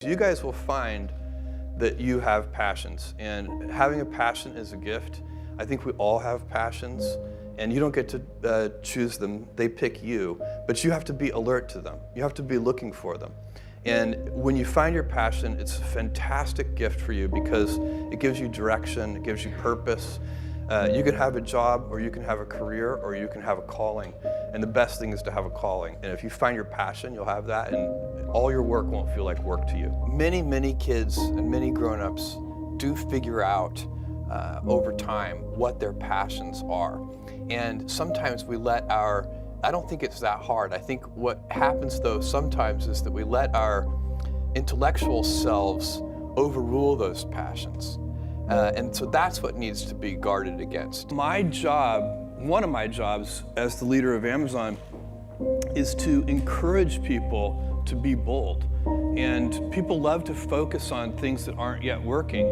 You guys will find that you have passions, and having a passion is a gift. I think we all have passions, and you don't get to choose them. They pick you, but you have to be alert to them. You have to be looking for them. And when you find your passion, it's a fantastic gift for you because it gives you direction, it gives you purpose. You can have a job, or you can have a career, or you can have a calling. And the best thing is to have a calling. And if you find your passion, you'll have that, and all your work won't feel like work to you. Many kids and many grown-ups do figure out over time what their passions are. And sometimes we let I don't think it's that hard. I think what happens though sometimes is that we let our intellectual selves overrule those passions. And so that's what needs to be guarded against. My job, one of my jobs as the leader of Amazon, is to encourage people to be bold. And people love to focus on things that aren't yet working.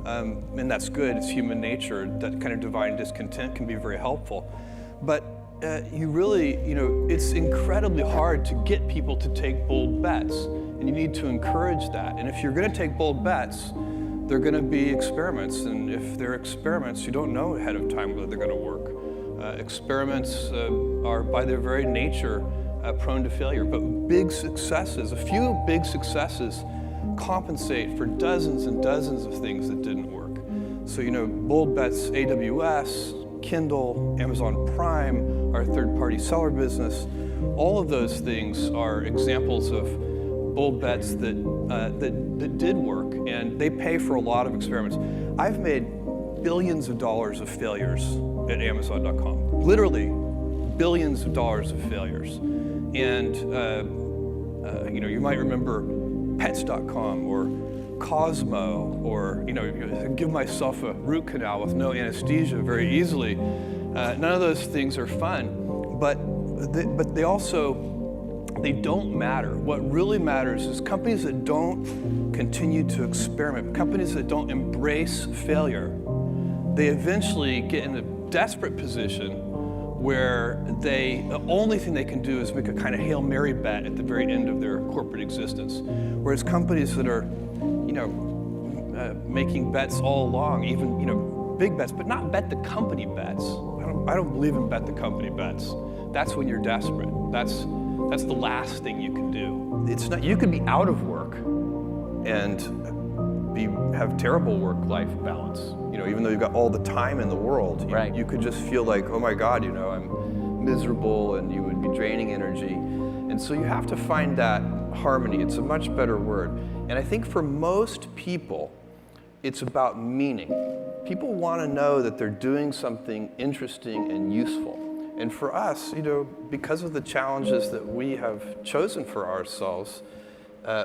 And that's good, it's human nature. That kind of divine discontent can be very helpful. But it's incredibly hard to get people to take bold bets. And you need to encourage that. And if you're gonna take bold bets, they're going to be experiments, and if they're experiments, you don't know ahead of time whether they're going to work. Experiments are, by their very nature, prone to failure, but big successes, a few big successes, compensate for dozens and dozens of things that didn't work. So, bold bets, AWS, Kindle, Amazon Prime, our third-party seller business, all of those things are examples of bold bets that did work, and they pay for a lot of experiments. I've made billions of dollars of failures at Amazon.com. Literally, billions of dollars of failures. And you might remember Pets.com or Cosmo, or give myself a root canal with no anesthesia very easily. None of those things are fun, but they don't matter. What really matters is companies that don't continue to experiment, companies that don't embrace failure, they eventually get in a desperate position where the only thing they can do is make a kind of Hail Mary bet at the very end of their corporate existence. Whereas companies that are, making bets all along, even, big bets, but not bet the company bets. I don't believe in bet the company bets. That's when you're desperate. That's the last thing you can do. It's not, you could be out of work and have terrible work-life balance. Even though you've got all the time in the world, you could just feel like, oh my God, I'm miserable, and you would be draining energy. And so you have to find that harmony. It's a much better word. And I think for most people, it's about meaning. People want to know that they're doing something interesting and useful. And for us, because of the challenges that we have chosen for ourselves,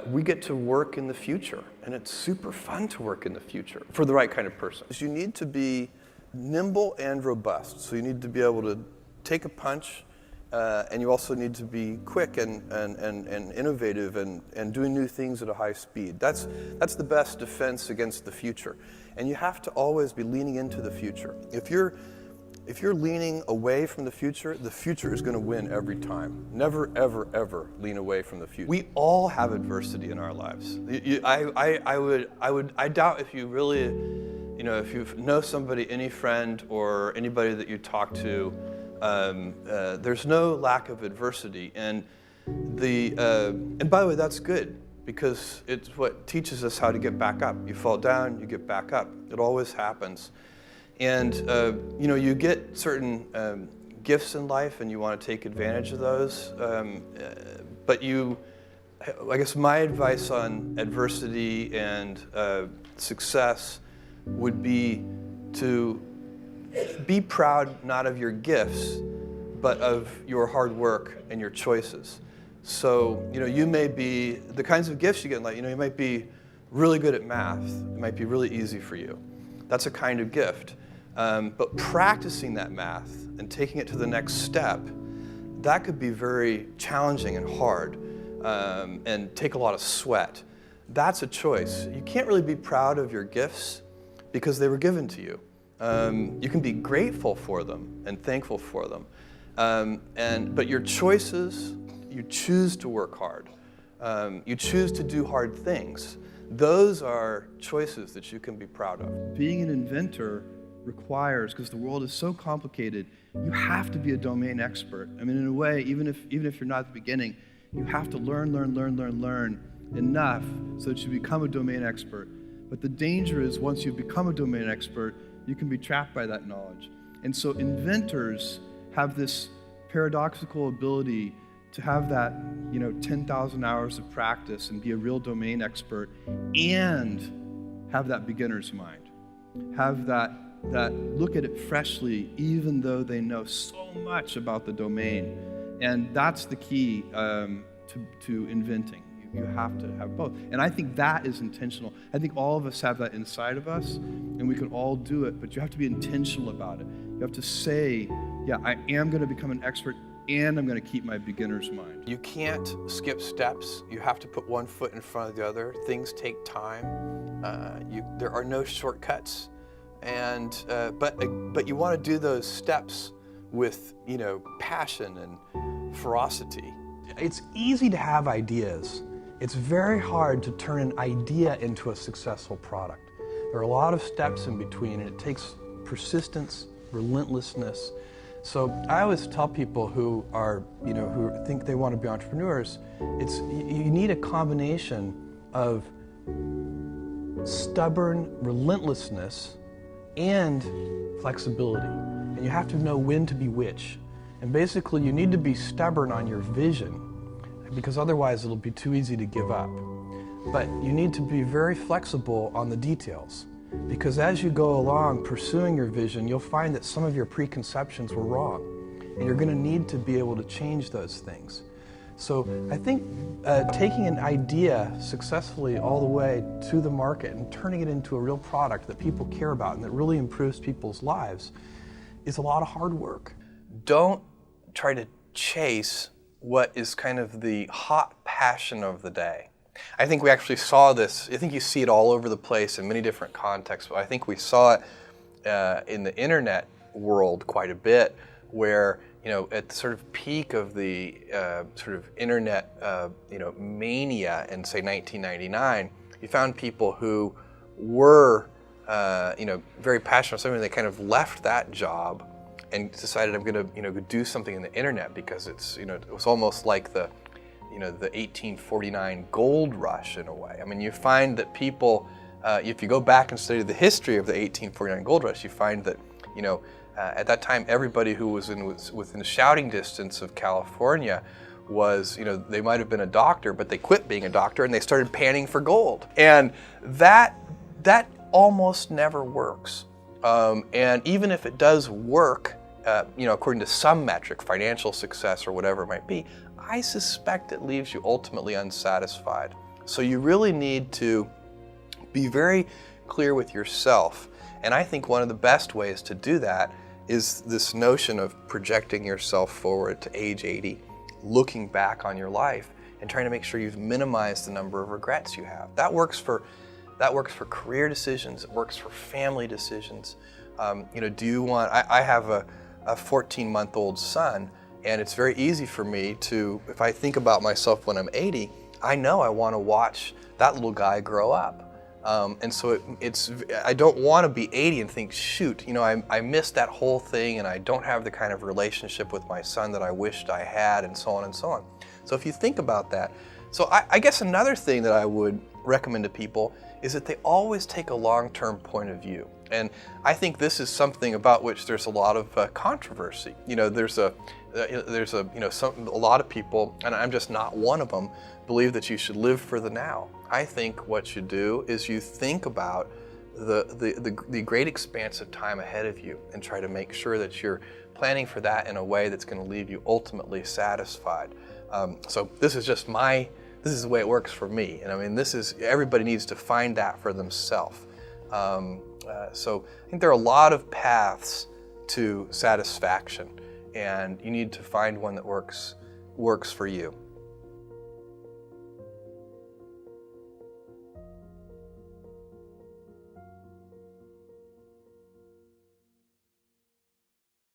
we get to work in the future. And it's super fun to work in the future for the right kind of person. You need to be nimble and robust. So you need to be able to take a punch, and you also need to be quick and innovative and doing new things at a high speed. That's the best defense against the future. And you have to always be leaning into the future. If you're leaning away from the future is going to win every time. Never, ever, ever lean away from the future. We all have adversity in our lives. I doubt if you really, if you know somebody, any friend or anybody that you talk to, there's no lack of adversity. And by the way, that's good, because it's what teaches us how to get back up. You fall down, you get back up. It always happens. And you get certain gifts in life, and you want to take advantage of those. But I guess my advice on adversity and success would be to be proud not of your gifts, but of your hard work and your choices. So you may be the kinds of gifts you get in life. You might be really good at math. It might be really easy for you. That's a kind of gift. But practicing that math and taking it to the next step, that could be very challenging and hard, and take a lot of sweat. That's a choice. You can't really be proud of your gifts because they were given to you. You can be grateful for them and thankful for them. But your choices, you choose to work hard. You choose to do hard things. Those are choices that you can be proud of. Being an inventor requires, because the world is so complicated, you have to be a domain expert. I mean, in a way, even if you're not at the beginning, you have to learn enough so that you become a domain expert. But the danger is once you become a domain expert, you can be trapped by that knowledge. And so inventors have this paradoxical ability to have that, 10,000 hours of practice and be a real domain expert and have that beginner's mind. Have that look at it freshly, even though they know so much about the domain. And that's the key to inventing. You have to have both. And I think that is intentional. I think all of us have that inside of us, and we can all do it, but you have to be intentional about it. You have to say, yeah, I am going to become an expert, and I'm going to keep my beginner's mind. You can't skip steps. You have to put one foot in front of the other. Things take time. There are no shortcuts. And but you want to do those steps with passion and ferocity. It's easy to have ideas. It's very hard to turn an idea into a successful product. There are a lot of steps in between, and it takes persistence, relentlessness. So I always tell people who are, who think they want to be entrepreneurs, you need a combination of stubborn relentlessness and flexibility. And you have to know when to be which. And basically you need to be stubborn on your vision, because otherwise it'll be too easy to give up. But you need to be very flexible on the details, because as you go along pursuing your vision, you'll find that some of your preconceptions were wrong, and you're going to need to be able to change those things. So I think taking an idea successfully all the way to the market and turning it into a real product that people care about and that really improves people's lives is a lot of hard work. Don't try to chase what is kind of the hot passion of the day. I think we actually saw this. I think you see it all over the place in many different contexts, but I think we saw it in the internet world quite a bit, where at the sort of peak of the sort of internet mania in, say, 1999, you found people who were very passionate about something. They kind of left that job and decided, I'm going to go do something in the internet, because it's it was almost like the the 1849 gold rush in a way. I mean, you find that people, if you go back and study the history of the 1849 gold rush, you find that at that time everybody who was within shouting distance of California was, they might have been a doctor, but they quit being a doctor and they started panning for gold. And that almost never works. And even if it does work, according to some metric, financial success or whatever it might be, I suspect it leaves you ultimately unsatisfied. So you really need to be very clear with yourself. And I think one of the best ways to do that is this notion of projecting yourself forward to age 80, looking back on your life and trying to make sure you've minimized the number of regrets you have. That works for career decisions. It works for family decisions. Do you want? I have a 14-month-old son, and it's very easy for me to, if I think about myself when I'm 80, I know I want to watch that little guy grow up. And so I don't want to be 80 and think, shoot, I missed that whole thing, and I don't have the kind of relationship with my son that I wished I had, and so on and so on. So if you think about that, so I guess another thing that I would recommend to people is that they always take a long-term point of view. And I think this is something about which there's a lot of controversy. There's a lot of people, and I'm just not one of them, believe that you should live for the now. I think what you do is you think about the great expanse of time ahead of you and try to make sure that you're planning for that in a way that's going to leave you ultimately satisfied. So this is the way it works for me. And I mean, everybody needs to find that for themselves. So I think there are a lot of paths to satisfaction, and you need to find one that works for you.